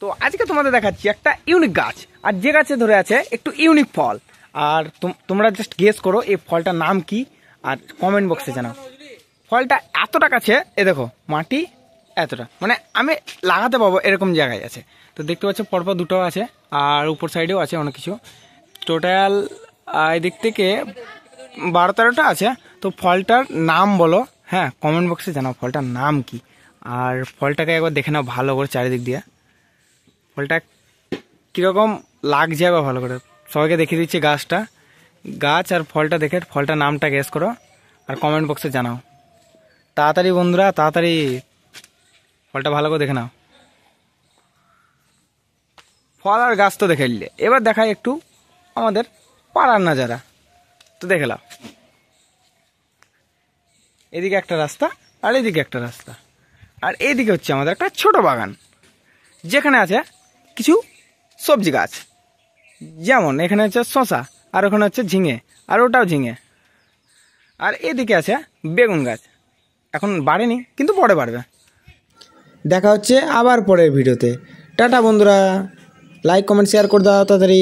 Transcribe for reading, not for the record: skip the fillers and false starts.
তো আজকে তোমাদের দেখাচ্ছি একটা ইউনিক গাছ, আর যে গাছে ধরে আছে একটু ইউনিক ফল। আর তোমরা জাস্ট গেস করো এই ফলটার নাম কি, আর কমেন্ট বক্সে জানাও। ফলটা এতটা কাছে, এ দেখো মাটি এতটা, মানে আমি লাগাতে পাবো এরকম জায়গায় আছে। তো দেখতে পাচ্ছ পরপর দুটো আছে, আর উপর সাইডেও আছে অনেক কিছু। টোটাল এদিক থেকে 12-13টা আছে। তো ফলটার নাম বলো, হ্যাঁ কমেন্ট বক্সে জানাও ফলটার নাম কি। আর ফলটাকে একবার দেখে নাও ভালো করে চারিদিক দিয়ে, ফলটা কীরকম লাগছে একবার ভালো করে। সবাইকে দেখিয়ে দিচ্ছি গাছটা, গাছ আর ফলটা দেখে ফলটার নামটা গেস করো আর কমেন্ট বক্সে জানাও। তাড়াতাড়ি বন্ধুরা, তাড়াতাড়ি ফলটা ভালো করে দেখে নাও। ফল আর গাছ তো দেখে নিলে, এবার দেখাই একটু আমাদের পাড়ার নাজারা। তো দেখে নাও, এদিকে একটা রাস্তা আর এদিকে একটা রাস্তা, আর এইদিকে হচ্ছে আমাদের একটা ছোট বাগান, যেখানে আছে কিছু সবজি গাছ। যেমন এখানে হচ্ছে শশা, আর ওখানে হচ্ছে ঝিঙে, আর ওটাও ঝিঙে। আর এদিকে আছে বেগুন গাছ, এখন বাড়েনি কিন্তু পরে বাড়বে। দেখা হচ্ছে আবার পরের ভিডিওতে। টাটা বন্ধুরা, লাইক কমেন্ট শেয়ার করে দাও তাড়াতাড়ি।